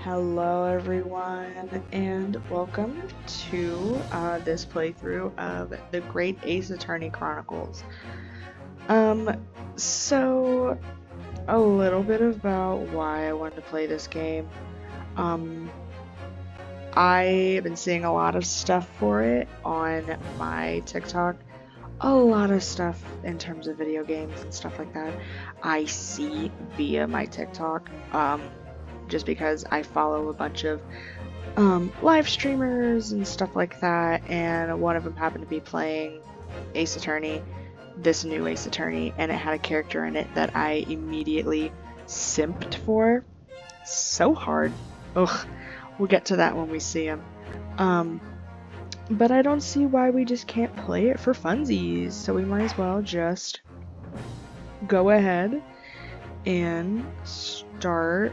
Hello everyone, and welcome to this playthrough of the Great Ace Attorney Chronicles. So a little bit about why I wanted to play this game. I've been seeing a lot of stuff for it on my TikTok. A lot of stuff in terms of video games and stuff like that I see via my TikTok. Just because I follow a bunch of live streamers and stuff like that, and one of them happened to be playing Ace Attorney, this new Ace Attorney, and it had a character in it that I immediately simped for so hard. Ugh, we'll get to that when we see him. But I don't see why we just can't play it for funsies, so we might as well just go ahead and start.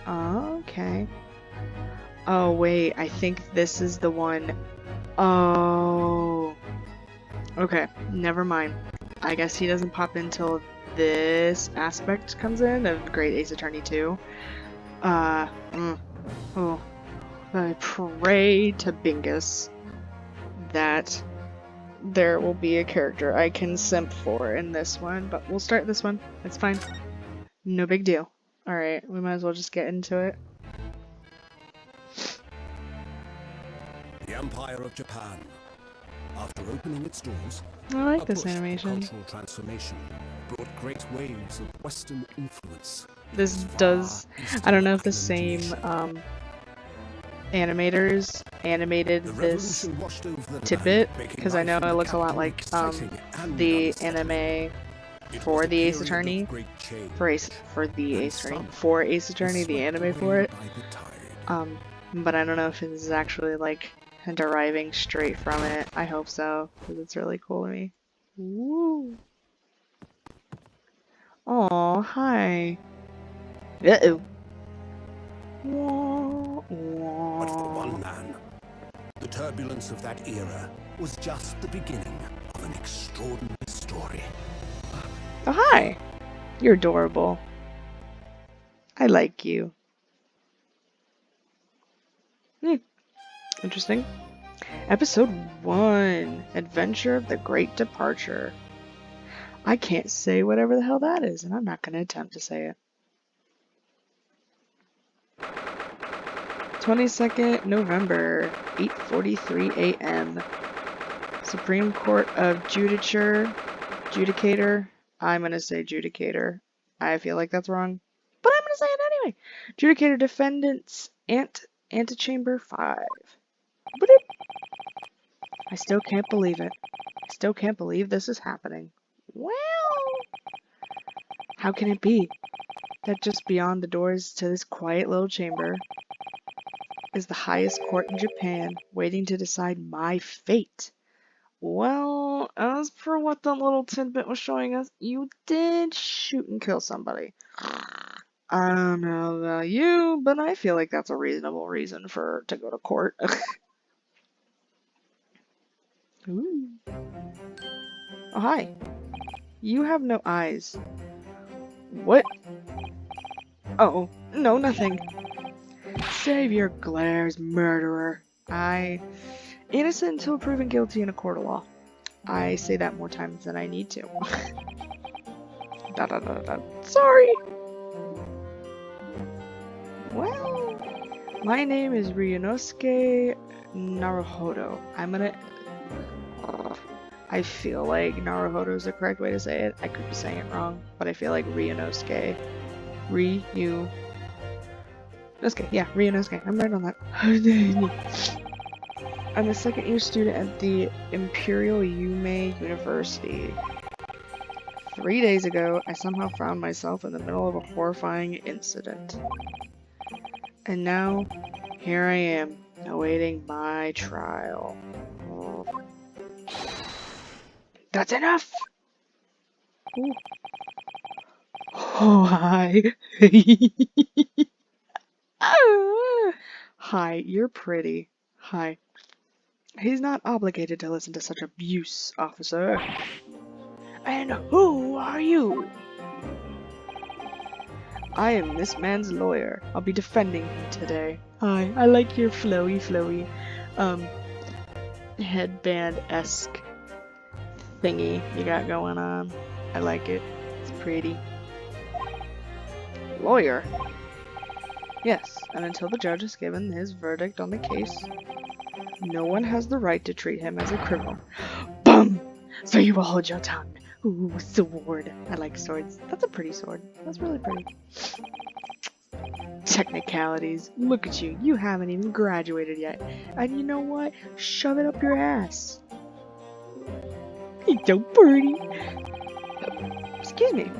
Okay. Oh, wait, I think this is the one. Oh. Okay, never mind. I guess he doesn't pop in until this aspect comes in of Great Ace Attorney 2. Oh. I pray to Bingus that there will be a character I can simp for in this one, but we'll start this one. It's fine. No big deal. Alright, we might as well just get into it. The Empire of Japan, after opening its doors, I like a this push for animation. cultural transformation brought great waves of Western influence. This as far does, east I don't know as if the same animators animated the this revolution washed over the tidbit, land, making because I know life in it the looks a lot capital like exciting and the unsettling. anime It for was a the Ace period of Attorney, great change, for Ace Attorney, some for Ace were Attorney, the swept anime for away it. by the tide. But I don't know if this is actually like deriving straight from it. I hope so, because it's really cool to me. Woo! Oh, hi. Uh-oh. But for one man, the turbulence of that era was just the beginning of an extraordinary story. Oh, hi. You're adorable. I like you. Interesting. Episode 1. Adventure of the Great Departure. I can't say whatever the hell that is, and I'm not going to attempt to say it. 22nd November, 8:43 a.m. Supreme Court of Judicator. I'm going to say Judicator. I feel like that's wrong, but I'm going to say it anyway. Judicator Defendants Antechamber 5. I still can't believe it. I still can't believe this is happening. Well, how can it be that just beyond the doors to this quiet little chamber is the highest court in Japan, waiting to decide my fate? Well, as per what the little tidbit was showing us, you did shoot and kill somebody. I don't know about you, but I feel like that's a reasonable reason to go to court. Ooh. Oh, hi. You have no eyes. What? Oh, no, nothing. Save your glares, murderer. Innocent until proven guilty in a court of law. I say that more times than I need to. Sorry. Well, my name is Ryunosuke Naruhodo. I feel like Naruhodo is the correct way to say it. I could be saying it wrong, but I feel like Ryunosuke. Yeah, Ryunosuke. I'm right on that. I'm a second-year student at the Imperial Yume University. 3 days ago, I somehow found myself in the middle of a horrifying incident. And now, here I am, awaiting my trial. That's enough! Ooh. Oh, hi. Hi, you're pretty. Hi. He's not obligated to listen to such abuse, officer. And who are you? I am this man's lawyer. I'll be defending him today. Hi, I like your flowy, headband-esque thingy you got going on. I like it. It's pretty. Lawyer? Yes, and until the judge has given his verdict on the case, no one has the right to treat him as a criminal. BUM! So you will hold your tongue. Ooh, sword. I like swords. That's a pretty sword. That's really pretty. Technicalities. Look at you. You haven't even graduated yet. And you know what? Shove it up your ass. He's so pretty. Excuse me.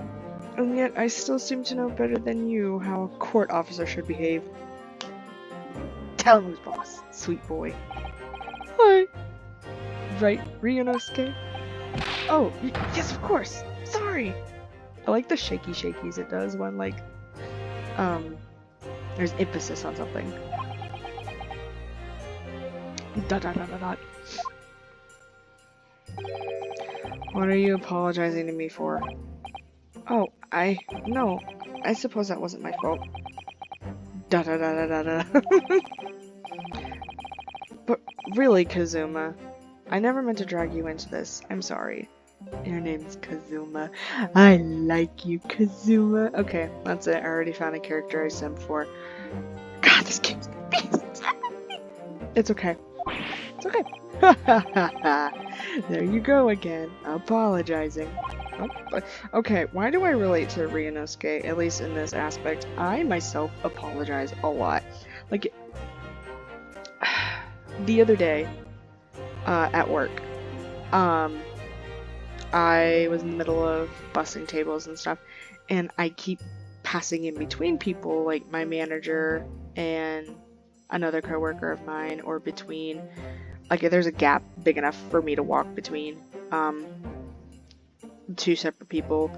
And yet I still seem to know better than you how a court officer should behave. Tell him who's boss. Sweet boy. Hi. Right, Ryunosuke? Oh, yes, of course. Sorry. I like the shaky shakies it does when, like, there's emphasis on something. Dot dot dot dot dot. What are you apologizing to me for? Oh, no. I suppose that wasn't my fault. Da da da da da da. But really, Kazuma, I never meant to drag you into this. I'm sorry. Your name's Kazuma. I like you, Kazuma. Okay, that's it. I already found a character I simp for. God, this game's It's okay. It's okay. There you go again. Apologizing. Oh, okay, why do I relate to Ryunosuke, at least in this aspect? I myself apologize a lot. Like, the other day, at work, I was in the middle of bussing tables and stuff, and I keep passing in between people, like my manager and another coworker of mine, or between, like, if there's a gap big enough for me to walk between, two separate people,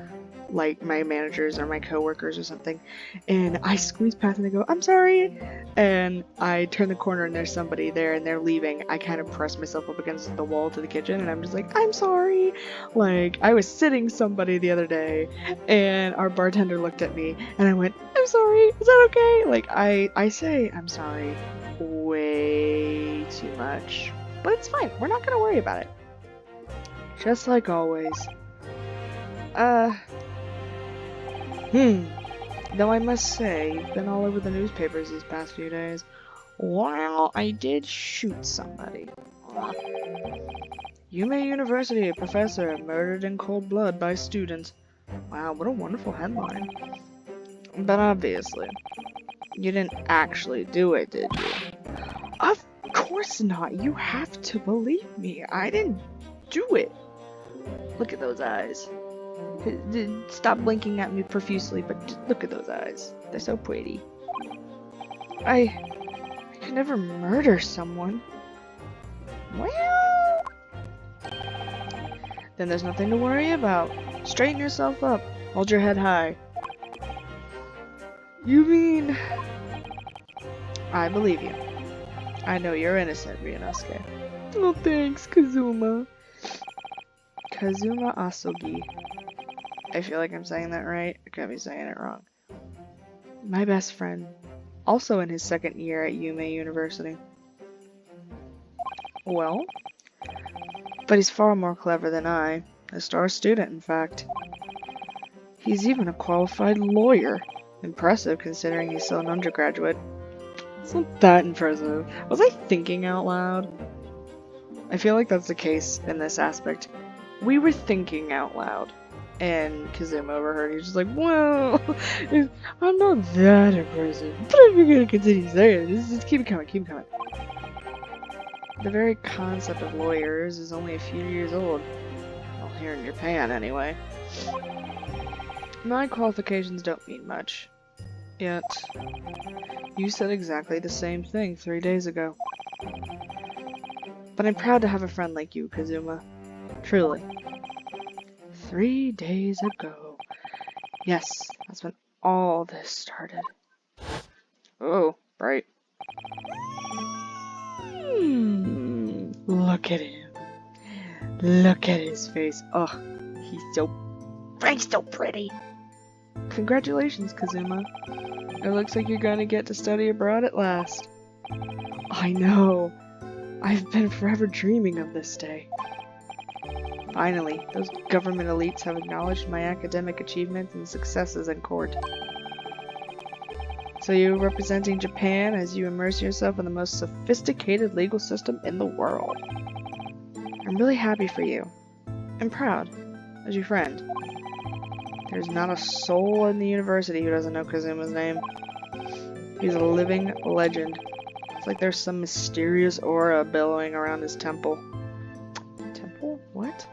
like my managers or my coworkers or something, and I squeeze past and I go, I'm sorry, and I turn the corner and there's somebody there and they're leaving. I kind of press myself up against the wall to the kitchen and I'm just like, I'm sorry. Like, I was sitting somebody the other day and our bartender looked at me and I went, I'm sorry, is that okay? Like, I say I'm sorry way too much, but it's fine, we're not gonna worry about it. Just like always. Though I must say, you've been all over the newspapers these past few days. Well, I did shoot somebody. Yume University, a professor murdered in cold blood by students. Wow, what a wonderful headline. But obviously, you didn't actually do it, did you? Of course not. You have to believe me. I didn't do it. Look at those eyes. Stop blinking at me profusely, but just look at those eyes. They're so pretty. I could never murder someone. Well, then there's nothing to worry about. Straighten yourself up. Hold your head high. You mean... I believe you. I know you're innocent, Ryunosuke. Oh, thanks, Kazuma. Kazuma Asogi. I feel like I'm saying that right. I could be saying it wrong. My best friend. Also in his second year at Yume University. Well, but he's far more clever than I. A star student, in fact. He's even a qualified lawyer. Impressive, considering he's still an undergraduate. It's not that impressive. Was I thinking out loud? I feel like that's the case in this aspect. We were thinking out loud. And Kazuma overheard. He was just like, well, I'm not that impressive. But if you're gonna continue saying it, just keep it coming, keep it coming. The very concept of lawyers is only a few years old. Well, here in Japan, anyway. My qualifications don't mean much. Yet, you said exactly the same thing 3 days ago. But I'm proud to have a friend like you, Kazuma. Truly. 3 days ago. Yes, that's when all this started. Oh, right. Look at him. Look at his face. Oh, he's so pretty. Congratulations, Kazuma. It looks like you're going to get to study abroad at last. I know. I've been forever dreaming of this day. Finally, those government elites have acknowledged my academic achievements and successes in court. So you're representing Japan as you immerse yourself in the most sophisticated legal system in the world. I'm really happy for you. And proud, as your friend. There's not a soul in the university who doesn't know Kazuma's name. He's a living legend. It's like there's some mysterious aura billowing around his temple. Temple? What?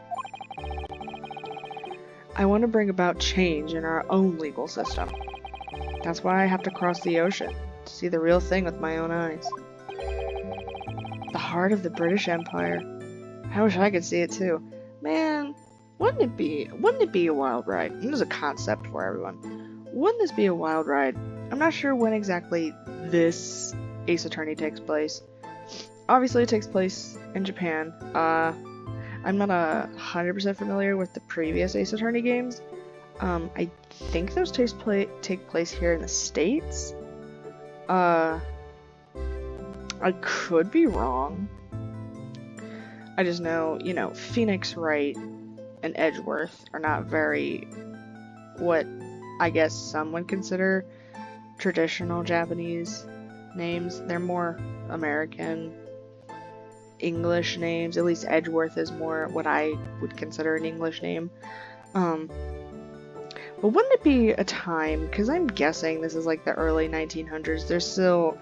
I want to bring about change in our own legal system. That's why I have to cross the ocean, to see the real thing with my own eyes. The heart of the British Empire. I wish I could see it too. Man, wouldn't it be a wild ride? And there's a concept for everyone. Wouldn't this be a wild ride? I'm not sure when exactly this Ace Attorney takes place. Obviously it takes place in Japan. I'm not 100% familiar with the previous Ace Attorney games. I think those take place here in the States. I could be wrong. I just know, you know, Phoenix Wright and Edgeworth are not very, what I guess some would consider traditional Japanese names. They're more American English names. At least Edgeworth is more what I would consider an English name. But wouldn't it be a time, because I'm guessing this is like the early 1900s, there's still,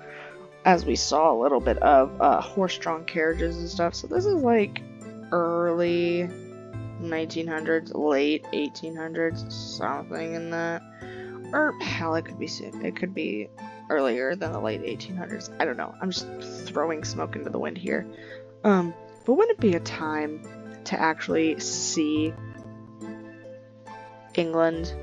as we saw, a little bit of horse-drawn carriages and stuff, so this is like early 1900s, late 1800s, something in that. Or, hell, it could be soon. It could be earlier than the late 1800s. I don't know. I'm just throwing smoke into the wind here. But wouldn't it be a time to actually see England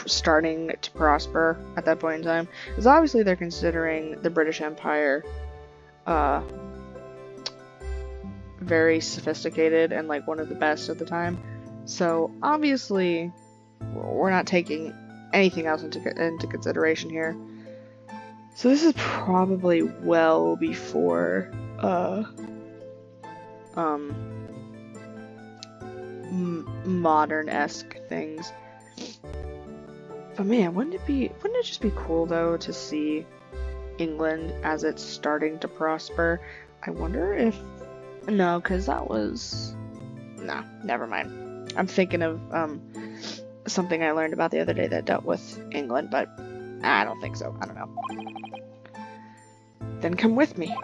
starting to prosper at that point in time? Because obviously they're considering the British Empire very sophisticated and like one of the best at the time. So obviously we're not taking anything else into consideration here. So this is probably well before modern-esque things. But man, wouldn't it just be cool though to see England as it's starting to prosper? I wonder if no, because that was never mind. I'm thinking of something I learned about the other day that dealt with England, but I don't think so. I don't know. Then come with me.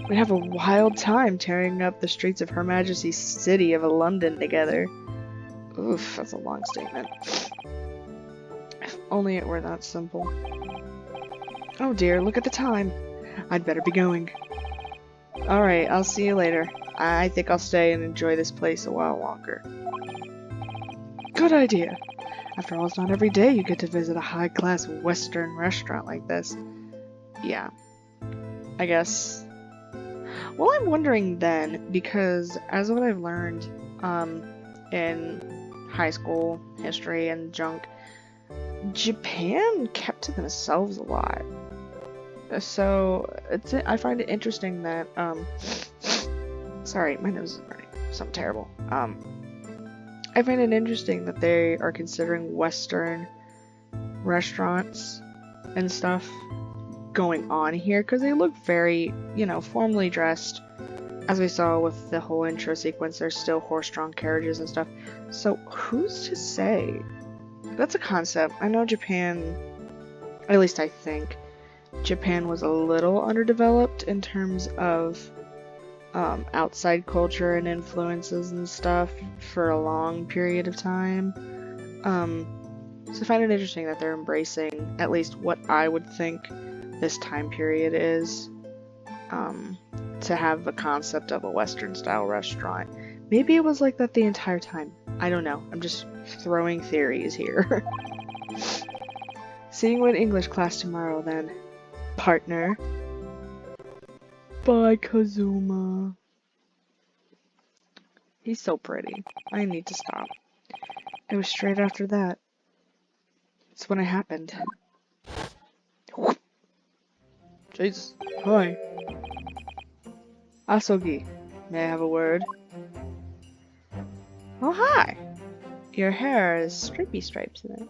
We have a wild time tearing up the streets of Her Majesty's city of London together. Oof, that's a long statement. If only it were that simple. Oh dear, look at the time. I'd better be going. Alright, I'll see you later. I think I'll stay and enjoy this place a while longer. Good idea. After all, it's not every day you get to visit a high-class Western restaurant like this. Yeah. I guess. Well, I'm wondering then, because as what I've learned in high school history and junk, Japan kept to themselves a lot. So I find it interesting that sorry, my nose is running. Something terrible. I find it interesting that they are considering Western restaurants and stuff going on here, because they look very, you know, formally dressed. As we saw with the whole intro sequence, there's still horse-drawn carriages and stuff. So who's to say? That's a concept. I know Japan, at least I think, Japan was a little underdeveloped in terms of outside culture and influences and stuff for a long period of time. So I find it interesting that they're embracing at least what I would think this time period is, to have the concept of a Western style restaurant. Maybe it was like that the entire time. I don't know. I'm just throwing theories here. See you in English class tomorrow then, partner. Bye, Kazuma. He's so pretty. I need to stop. It was straight after that. It's when it happened. Jesus. Hi. Asogi. May I have a word? Oh, hi. Your hair is stripy stripes in it.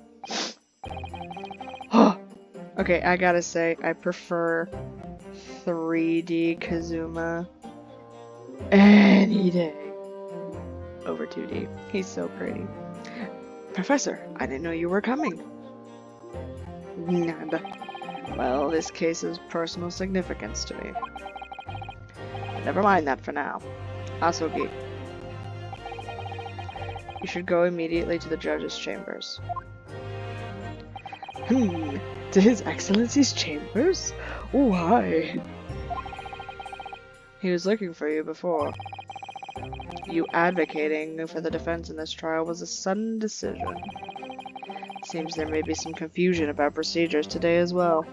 Okay, I gotta say, I prefer 3D Kazuma any day over 2D. He's so pretty. Professor, I didn't know you were coming. Nada. Well, this case has personal significance to me. Never mind that for now. Asogi, you should go immediately to the judge's chambers. To His Excellency's chambers? Why? He was looking for you before. You advocating for the defense in this trial was a sudden decision. Seems there may be some confusion about procedures today as well.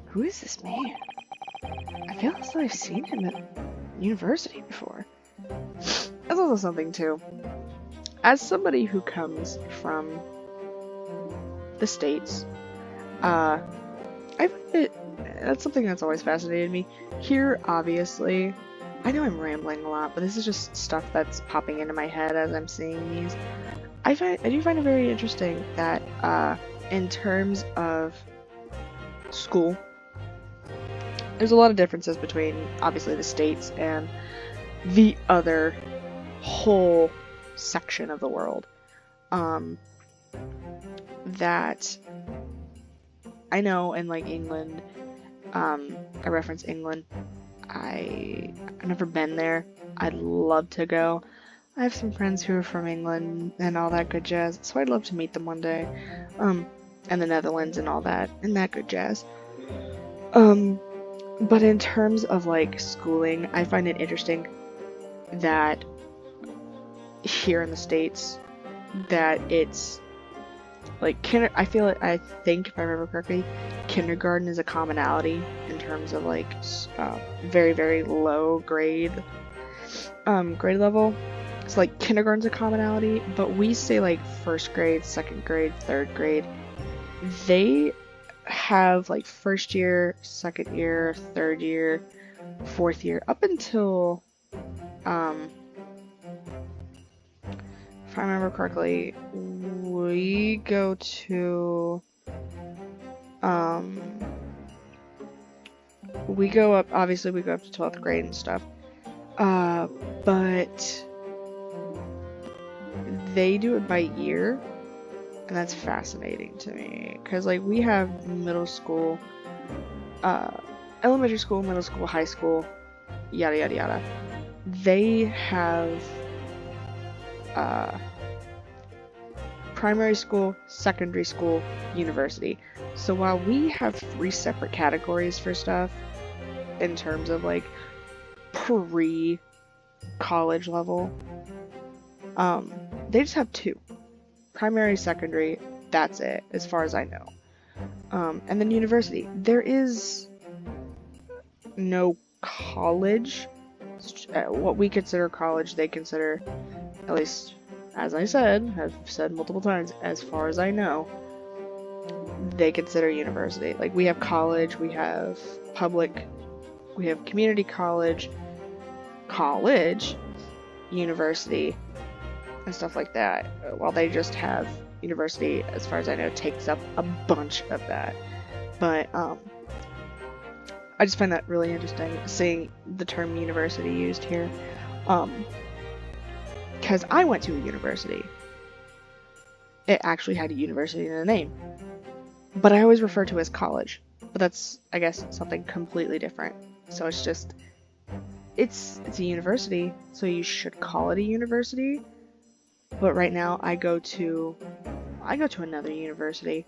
Who is this man? I feel as though I've seen him at university before. That's also something too. As somebody who comes from the States, I find that's something that's always fascinated me. Here, obviously, I know I'm rambling a lot, but this is just stuff that's popping into my head as I'm seeing these. I do find it very interesting that in terms of school, there's a lot of differences between obviously the States and the other whole section of the world. That I know in like England, I reference England. I've never been there. I'd love to go. I have some friends who are from England and all that good jazz, so I'd love to meet them one day. And the Netherlands and all that, and that good jazz. But in terms of like schooling, I find it interesting that here in the States, that it's like I think if I remember correctly, kindergarten is a commonality in terms of like very, very low grade level. So like kindergarten's a commonality, but we say like first grade, second grade, third grade. They have like first year, second year, third year, fourth year, up until if I remember correctly, we go to we go up, obviously we go up to 12th grade and stuff, but they do it by year, and that's fascinating to me, because like we have middle school, elementary school, middle school, high school, yada yada yada. They have primary school, secondary school, university. So while we have 3 separate categories for stuff in terms of like pre-college level, they just have 2. Primary, secondary, that's it, as far as I know. And then university. There is no college. What we consider college, they consider, at least as I have said multiple times, as far as I know, they consider university. Like we have college, we have public, we have community college, university, and stuff like that. While they just have university, as far as I know, takes up a bunch of that. But I just find that really interesting, seeing the term university used here. Because I went to a university. It actually had a university in the name. But I always refer to it as college. But that's, I guess, something completely different. So it's just, it's a university, so you should call it a university. But right now, I go to another university.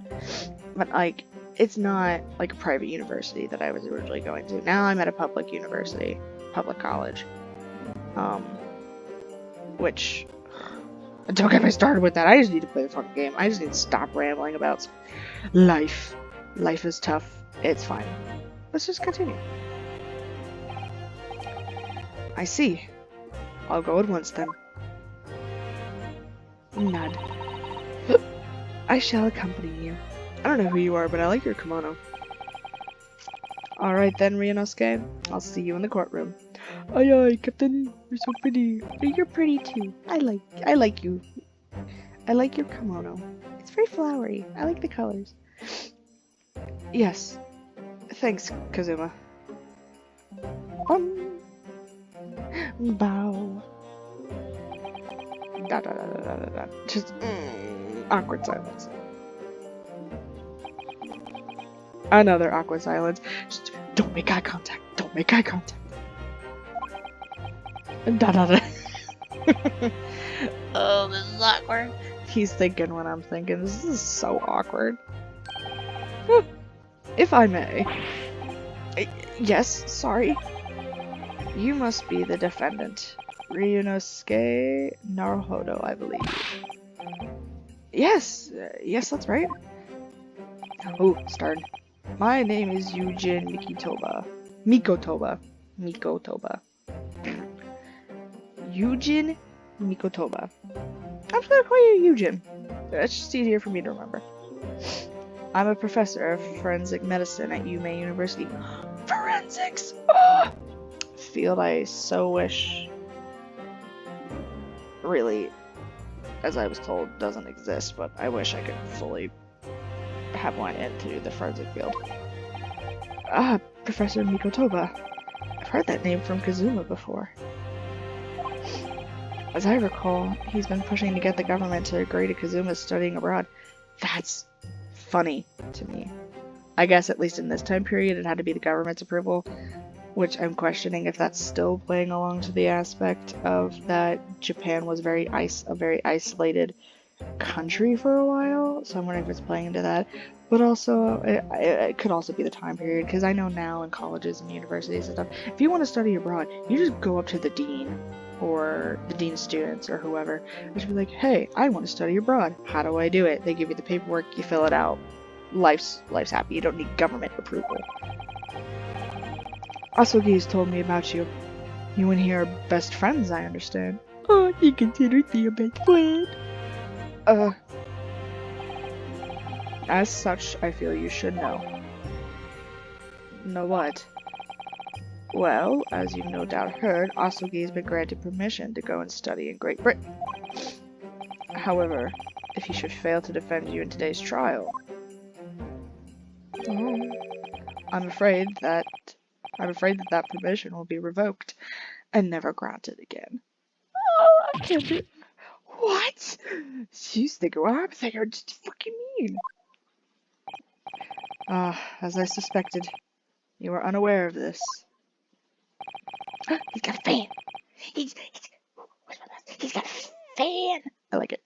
But like, it's not like a private university that I was originally going to. Now I'm at a public university, public college. Which, don't get me started with that. I just need to play the fucking game. I just need to stop rambling about life. Life is tough. It's fine. Let's just continue. I see. I'll go at once then. Nod. I shall accompany you. I don't know who you are, but I like your kimono. Alright then, Ryunosuke. I'll see you in the courtroom. Aye aye, Captain. You're so pretty. You're pretty too. I like you. I like your kimono. It's very flowery. I like the colors. Yes. Thanks, Kazuma. Bow. Da da da da da da da. Just awkward silence. Another awkward silence. Just don't make eye contact. Don't make eye contact. Da da da. Oh, this is awkward. He's thinking what I'm thinking. This is so awkward. If I may. Yes, sorry. You must be the defendant. Ryunosuke Naruhodo, I believe. Yes, yes, that's right. Oh, start. My name is Yujin Mikotoba. Yujin Mikotoba. I'm just gonna call you Yujin. That's just easier for me to remember. I'm a professor of forensic medicine at Yume University. Forensics! Oh! Field I so wish, really, as I was told, doesn't exist, but I wish I could fully have one into the forensic field. Ah, Professor Mikotoba. I've heard that name from Kazuma before. As I recall, he's been pushing to get the government to agree to Kazuma's studying abroad. That's funny to me. I guess at least in this time period it had to be the government's approval, which I'm questioning if that's still playing along to the aspect of that Japan was a very isolated country for a while, so I'm wondering if it's playing into that. But also, it could also be the time period, because I know now in colleges and universities and stuff, if you want to study abroad, you just go up to the dean, or the dean's students, or whoever, and just be like, hey, I want to study abroad. How do I do it? They give you the paperwork, you fill it out. Life's happy. You don't need government approval. Asugi's told me about you. You and he are best friends, I understand. Oh, he considers me a best friend. As such, I feel you should know. Know what? Well, as you've no doubt heard, Asugi has been granted permission to go and study in Great Britain. However, if he should fail to defend you in today's trial, I'm afraid that that permission will be revoked and never granted again. Oh, I can't do it. What? She's thinking what I'm thinking. What do you fucking mean? As I suspected, you were unaware of this. He's got a fan. He's got a fan. I like it.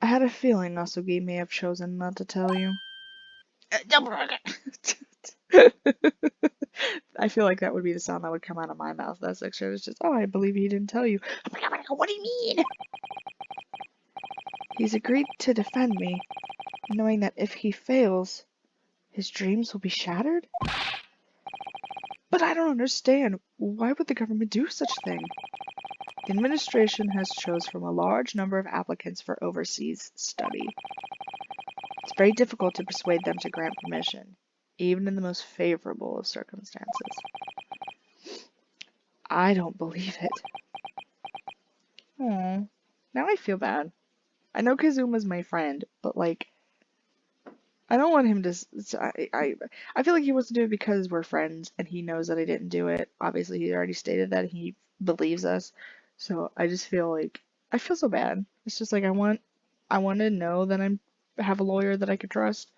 I had a feeling Nasugi may have chosen not to tell you. I feel like that would be the sound that would come out of my mouth. That section is just, oh, I believe he didn't tell you. What do you mean? He's agreed to defend me, knowing that if he fails, his dreams will be shattered? But I don't understand. Why would the government do such a thing? The administration has chose from a large number of applicants for overseas study. It's very difficult to persuade them to grant permission, even in the most favorable of circumstances. I don't believe it. Aww. Now I feel bad. I know Kazuma's my friend, but like, I don't want him to. I feel like he wants to do it because we're friends, and he knows that I didn't do it. Obviously, he already stated that he believes us. So I just feel like I feel so bad. It's just like I want to know that I have a lawyer that I can trust,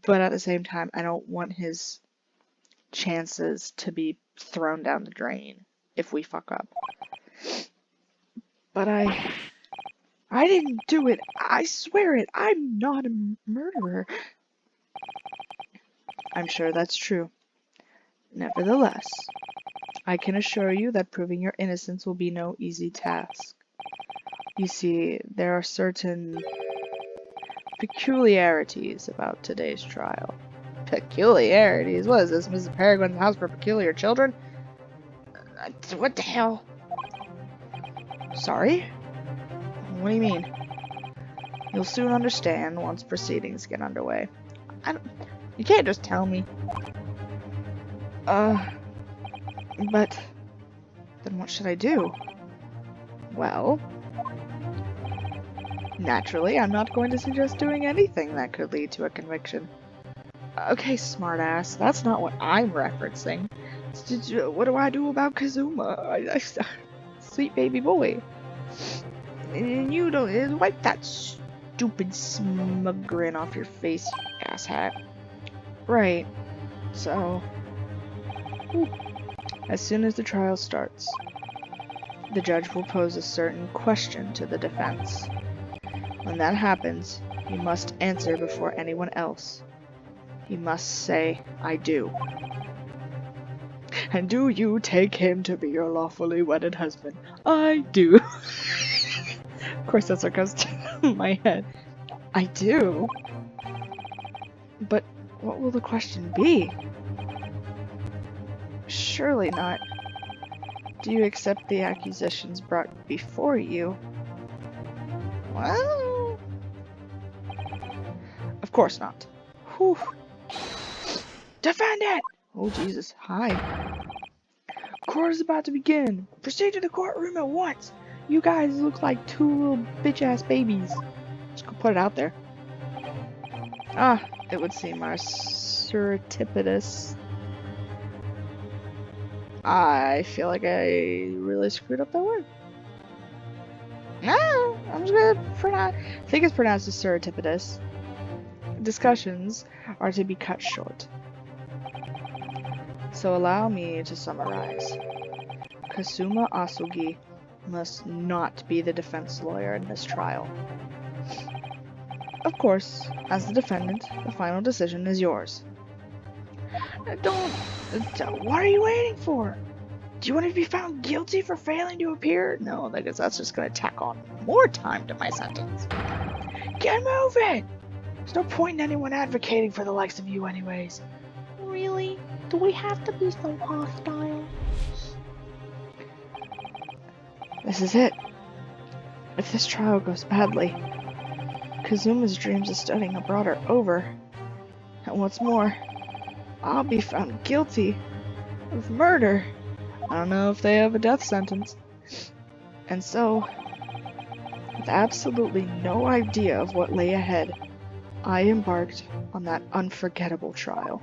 but at the same time, I don't want his chances to be thrown down the drain if we fuck up. But I didn't do it. I swear it. I'm not a murderer. I'm sure that's true. Nevertheless, I can assure you that proving your innocence will be no easy task. You see, there are certain peculiarities about today's trial. Peculiarities? What is this, Mrs. Peregrine's house for peculiar children? What the hell? Sorry? What do you mean? You'll soon understand once proceedings get underway. You can't just tell me. But then what should I do? Well, naturally, I'm not going to suggest doing anything that could lead to a conviction. Okay, smartass, that's not what I'm referencing. What do I do about Kazuma? Sweet baby boy. And you don't wipe that stupid smug grin off your face, you asshat. Right. So, as soon as the trial starts, the judge will pose a certain question to the defense. When that happens, you must answer before anyone else. You must say, I do. And do you take him to be your lawfully wedded husband? I do. Of course, that's what goes to my head. I do. But what will the question be? Surely not. Do you accept the accusations brought before you? Well, of course not. Whew. Defend it! Oh, Jesus. Hi. Court is about to begin. Proceed to the courtroom at once. You guys look like two little bitch-ass babies. Just go put it out there. Ah, it would seem our surreptitious. I feel like I really screwed up that word. No, I'm just gonna pronounce. I think it's pronounced as surreptitious. Discussions are to be cut short. So allow me to summarize. Kazuma Asugi must not be the defense lawyer in this trial. Of course, as the defendant, the final decision is yours. What are you waiting for? Do you want to be found guilty for failing to appear? No, because that's just going to tack on more time to my sentence. Get moving! There's no point in anyone advocating for the likes of you anyways. Really? Do we have to be so hostile? This is it. If this trial goes badly, Kazuma's dreams of studying abroad are over. And what's more, I'll be found guilty of murder. I don't know if they have a death sentence. And so, with absolutely no idea of what lay ahead, I embarked on that unforgettable trial.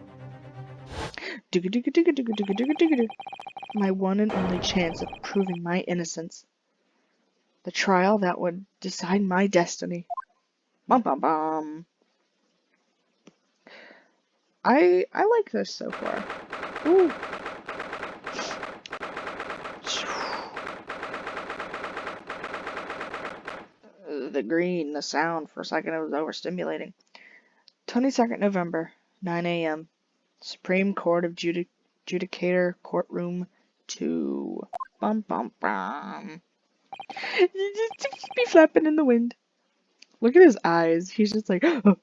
My one and only chance of proving my innocence. The trial that would decide my destiny. Bum bum bum. I like this so far. Ooh. The green, the sound, for a second it was overstimulating. 22nd November, 9 a.m. Supreme Court of Judicator Courtroom 2. Bum bum bum. Just be flapping in the wind. Look at his eyes. He's just like, oh,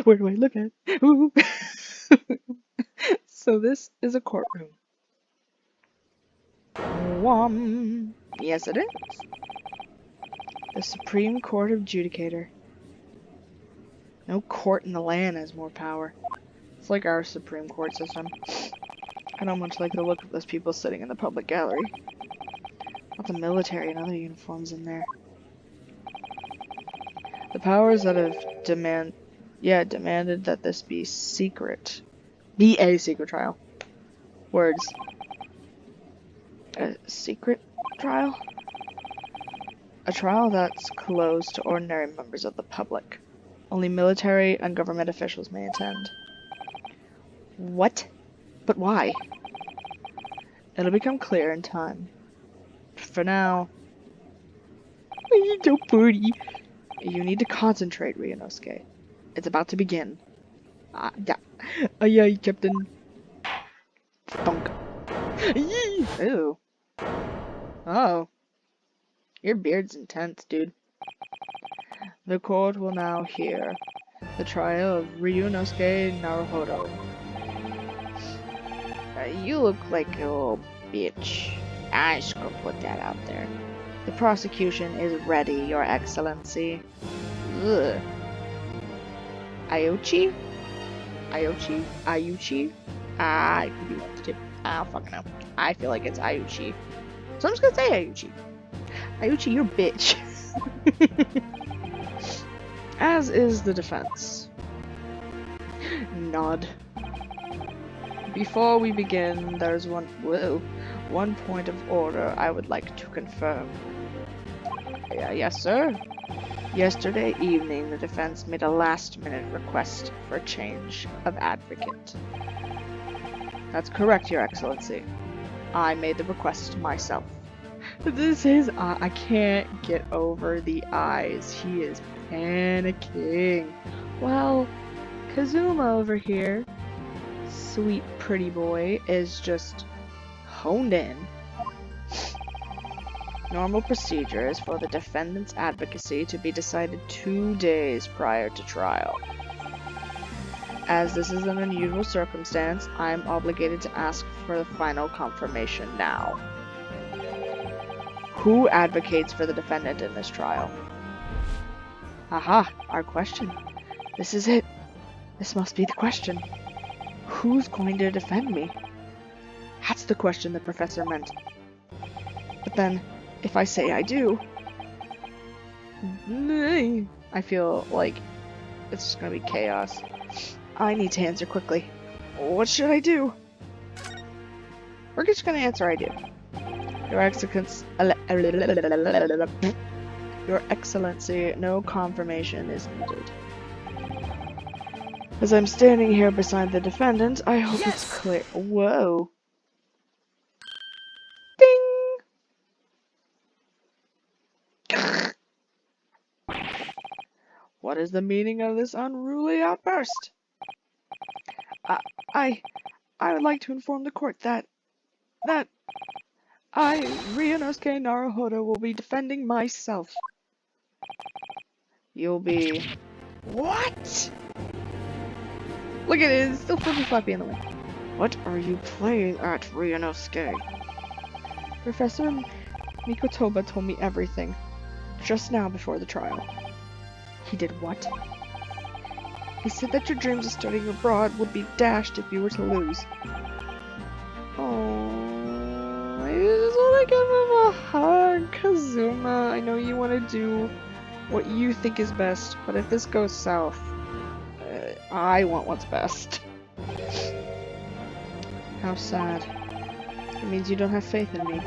where do I look at? Ooh. So this is a courtroom. Yes, it is. The Supreme Court of Judicator. No court in the land has more power. It's like our Supreme Court system. I don't much like the look of those people sitting in the public gallery. Not the military and other uniforms in there. The powers that have demanded that this be secret. Be a secret trial. Words. A secret trial? A trial that's closed to ordinary members of the public. Only military and government officials may attend. What? But why? It'll become clear in time. For now, don't party. You need to concentrate, Ryunosuke. It's about to begin. Yeah. Aye, Captain. Thunk. Ew. Oh. Your beard's intense, dude. The court will now hear the trial of Ryunosuke Naruhodo. You look like a little bitch. I just gonna put that out there. The prosecution is ready, Your Excellency. Ugh. Ayuchi? Ayuchi? It could be one to two. I don't fucking know. I feel like it's Ayuchi. So I'm just gonna say Ayuchi. Ayuchi, you're a bitch. As is the defense. Nod. Before we begin, there's one point of order I would like to confirm. Yes, sir. Yesterday evening, the defense made a last-minute request for a change of advocate. That's correct, Your Excellency. I made the request myself. This is... I can't get over the eyes. He is panicking. Well, Kazuma over here, sweet pretty boy, is just honed in. Normal procedure is for the defendant's advocacy to be decided 2 days prior to trial. As this is an unusual circumstance, I am obligated to ask for the final confirmation now. Who advocates for the defendant in this trial? Aha, our question. This is it. This must be the question. Who's going to defend me? That's the question the professor meant. But then, if I say I do, I feel like it's just gonna be chaos. I need to answer quickly. What should I do? We're just gonna answer I do. Your Excellency, no confirmation is needed. As I'm standing here beside the defendant, I hope it's clear. Whoa. Ding! What is the meaning of this unruly outburst? I would like to inform the court that I, Ryunosuke Naruhodo, will be defending myself. You'll be... What? Look at it, it's still flippy floppy in the wind. What are you playing at, Ryunosuke? Professor Mikotoba told me everything, just now before the trial. He did what? He said that your dreams of studying abroad would be dashed if you were to lose. Oh, I just want to give him a hug, Kazuma. I know you want to do what you think is best, but if this goes south, I want what's best. How sad. It means you don't have faith in me.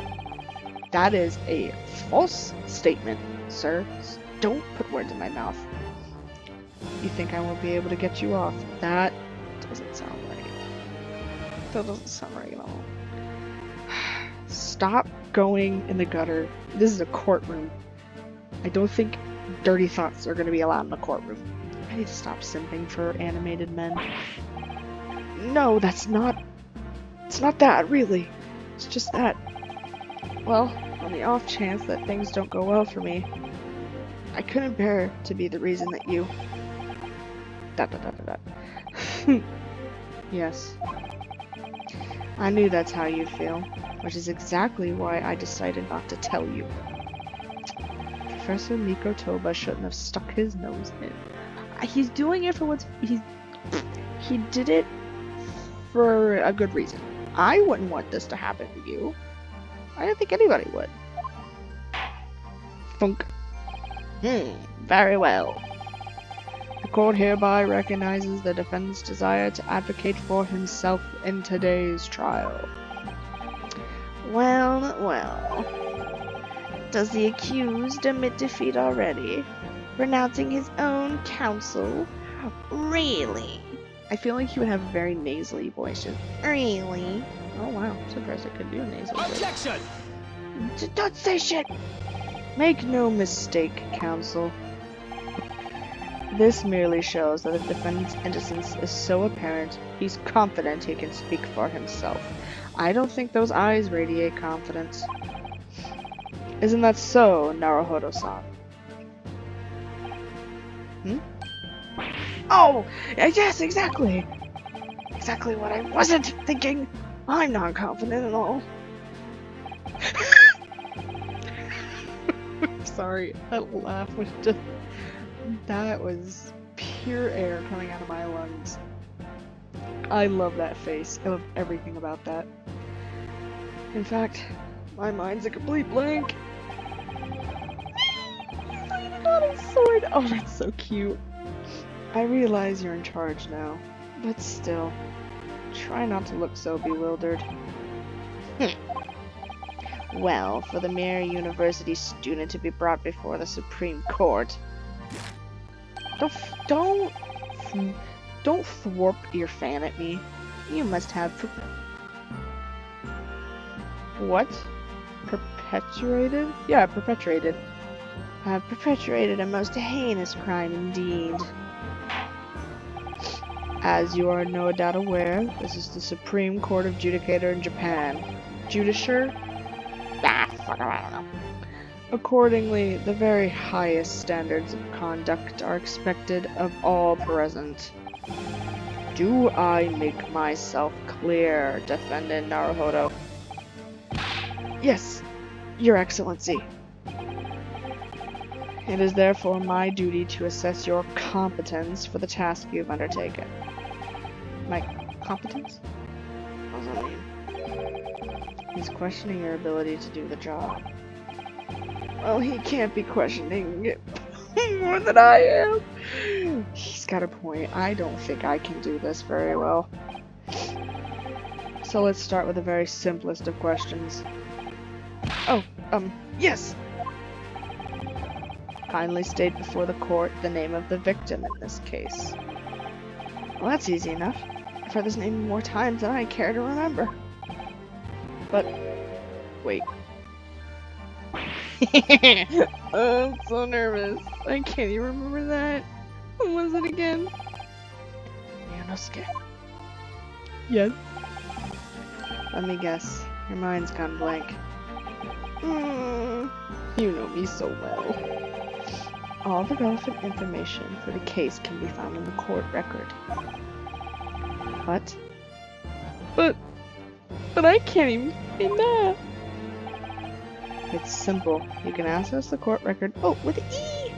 That is a false statement, sir. Don't put words in my mouth. You think I won't be able to get you off? That doesn't sound right. That doesn't sound right at all. Stop going in the gutter. This is a courtroom. I don't think dirty thoughts are going to be allowed in the courtroom. I need to stop simping for animated men. No, that's not... It's not that, really. It's just that... Well, on the off chance that things don't go well for me, I couldn't bear to be the reason that you... Yes. I knew that's how you'd feel, which is exactly why I decided not to tell you. Professor Mikotoba shouldn't have stuck his nose in. He's doing it for what's... He did it for a good reason. I wouldn't want this to happen to you. I don't think anybody would. Funk. Very well. The court hereby recognizes the defendant's desire to advocate for himself in today's trial. Well, well. Does the accused admit defeat already? Renouncing his own counsel? Really? I feel like he would have a very nasally voice. Really? Oh wow, I'm surprised I could do a nasal voice. Objection! Don't say shit! Make no mistake, counsel. This merely shows that the defendant's innocence is so apparent, he's confident he can speak for himself. I don't think those eyes radiate confidence. Isn't that so, Naruhodo-san? Oh! Yes, exactly! Exactly what I wasn't thinking! I'm not confident at all. sorry. That laugh was just... That was pure air coming out of my lungs. I love that face. I love everything about that. In fact, my mind's a complete blank. He's leaning on his sword. Oh, that's so cute. I realize you're in charge now, but still, try not to look so bewildered. Well, for the mere university student to be brought before the Supreme Court. Don't thwarp your fan at me. You must have what? Perpetuated? Yeah, perpetuated. Have perpetuated a most heinous crime indeed. As you are no doubt aware, this is the Supreme Court of Judicator in Japan. Judicer? Ah, fuck, I don't know. Accordingly, the very highest standards of conduct are expected of all present. Do I make myself clear, Defendant Naruhodo? Yes, Your Excellency. It is therefore my duty to assess your competence for the task you've undertaken. My competence? What does that mean? He's questioning your ability to do the job. Well, he can't be questioning it more than I am. He's got a point. I don't think I can do this very well. So let's start with the very simplest of questions. Oh, yes! Kindly state before the court the name of the victim in this case. Well, that's easy enough. I've heard this name more times than I care to remember. But, wait. Oh, I'm so nervous. I can't even remember that. What was it again? Ryunosuke. Yes. Let me guess. Your mind's gone blank. You know me so well. All the relevant information for the case can be found in the court record. What? But I can't even find that. It's simple. You can access the court record. Oh, with E!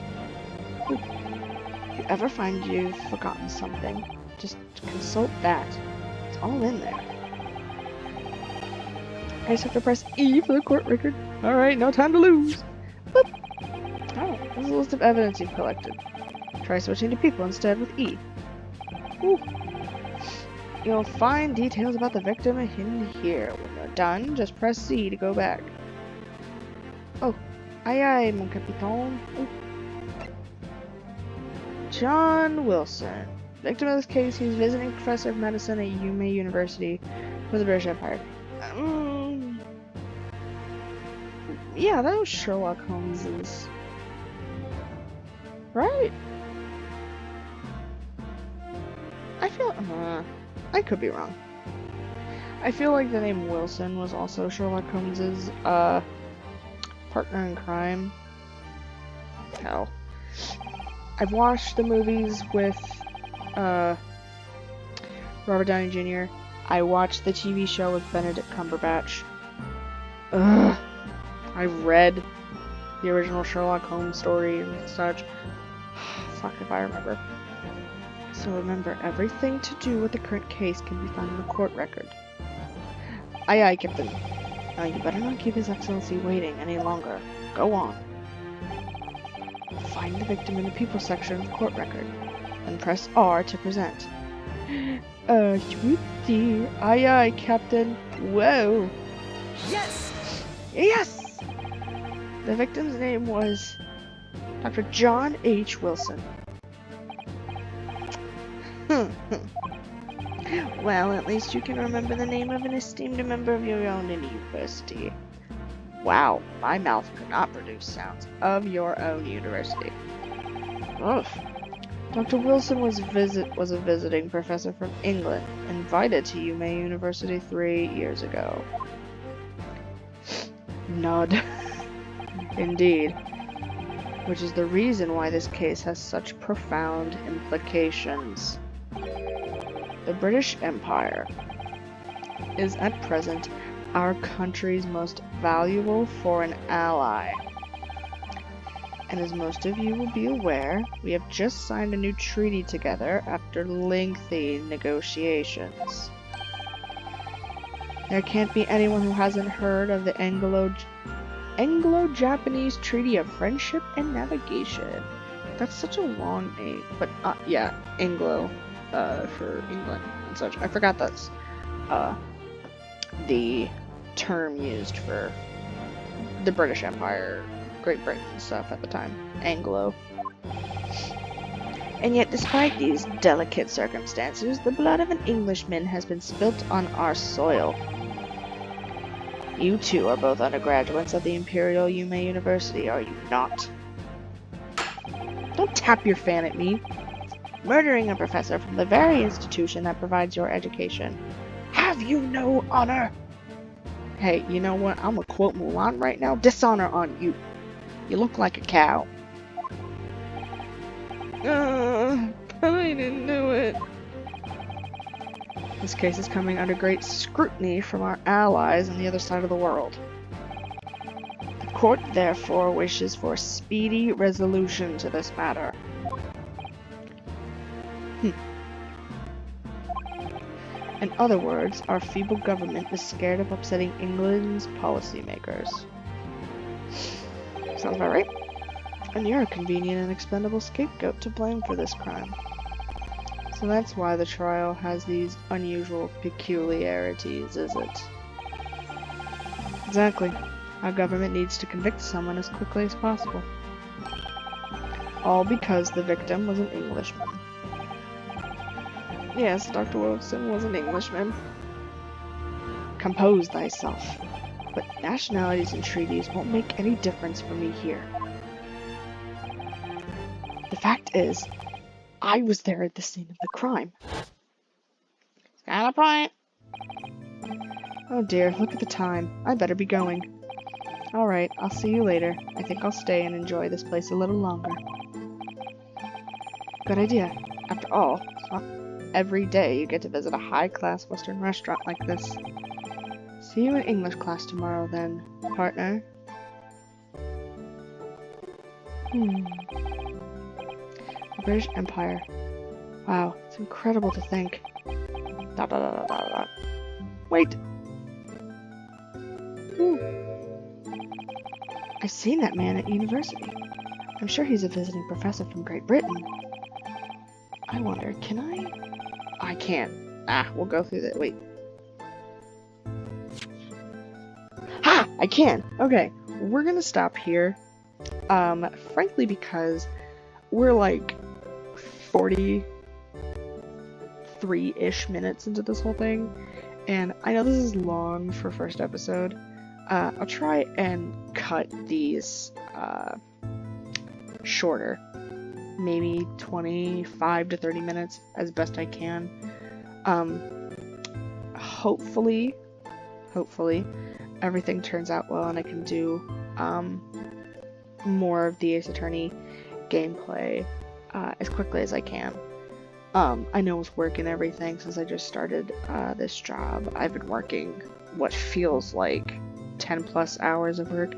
If you ever find you've forgotten something, just consult that. It's all in there. I just have to press E for the court record. Alright, no time to lose. But, oh, there's a list of evidence you've collected. Try switching to people instead with E. Ooh. You'll find details about the victim hidden here. When you're done, just press C to go back. Oh, aye, mon capitaine. Ooh. John Wilson. Victim of this case, he's visiting professor of medicine at Yume University for the British Empire. Yeah, that was Sherlock Holmes's. Right? I feel... I could be wrong. I feel like the name Wilson was also Sherlock Holmes's, partner in crime. Hell. I've watched the movies with, Robert Downey Jr. I watched the TV show with Benedict Cumberbatch. Ugh. I read the original Sherlock Holmes story and such. Fuck if I remember. So remember, everything to do with the current case can be found in the court record. Aye aye, Captain. Now you better not keep His Excellency waiting any longer. Go on. Find the victim in the people section of the court record, and press R to present. Sweetie. Aye aye, Captain. Whoa. Yes! Yes! The victim's name was Dr. John H. Wilson. Well, at least you can remember the name of an esteemed member of your own university. Wow, my mouth could not produce sounds of your own university. Ugh. Dr. Wilson was a visiting professor from England, invited to Yume University 3 years ago. Nod. Indeed. Which is the reason why this case has such profound implications. The British Empire is at present our country's most valuable foreign ally. And as most of you will be aware, we have just signed a new treaty together after lengthy negotiations. There can't be anyone who hasn't heard of the Anglo-Japanese Treaty of Friendship and Navigation. That's such a long name, but yeah, Anglo, for England and such. I forgot that's, the term used for the British Empire, Great Britain and stuff at the time. Anglo. And yet, despite these delicate circumstances, the blood of an Englishman has been spilt on our soil. You two are both undergraduates of the Imperial Yume University, are you not? Don't tap your fan at me. Murdering a professor from the very institution that provides your education. Have you no honor? Hey, you know what? I'm gonna quote Mulan right now. Dishonor on you. You look like a cow. But I didn't do it. This case is coming under great scrutiny from our allies on the other side of the world. The court therefore wishes for a speedy resolution to this matter. In other words, our feeble government is scared of upsetting England's policymakers. Sounds about right. And you're a convenient and expendable scapegoat to blame for this crime. So that's why the trial has these unusual peculiarities, is it? Exactly. Our government needs to convict someone as quickly as possible. All because the victim was an Englishman. Yes, Dr. Wilson was an Englishman. Compose thyself. But nationalities and treaties won't make any difference for me here. The fact is, I was there at the scene of the crime. Got a point. Oh dear, look at the time. I better be going. Alright, I'll see you later. I think I'll stay and enjoy this place a little longer. Good idea. After all, it's not every day you get to visit a high-class Western restaurant like this. See you in English class tomorrow then, partner. The British Empire. Wow, it's incredible to think. Wait! I've seen that man at university. I'm sure he's a visiting professor from Great Britain. I wonder, can I? I can't. We'll go through that. Wait. Ha! I can! Okay, we're gonna stop here. Frankly, because we're like 43-ish minutes into this whole thing, and I know this is long for first episode. I'll try and cut these shorter, maybe 25 to 30 minutes as best I can. Hopefully everything turns out well and I can do more of the Ace Attorney gameplay as quickly as I can. I know it's work and everything since I just started this job. I've been working what feels like 10 plus hours of work.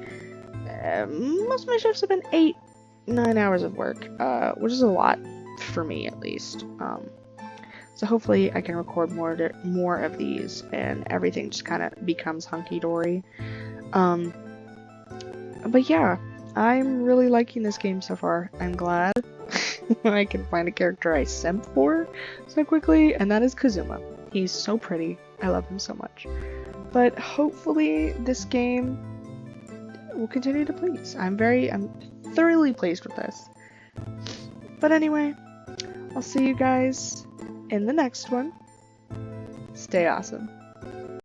Most of my shifts have been 8-9 hours of work, which is a lot for me at least. So hopefully I can record more of these and everything just kind of becomes hunky-dory. But yeah, I'm really liking this game so far. I'm glad I can find a character I simp for so quickly, and that is Kazuma. He's so pretty. I love him so much. But hopefully this game will continue to please. I'm thoroughly pleased with this. But anyway, I'll see you guys in the next one. Stay awesome.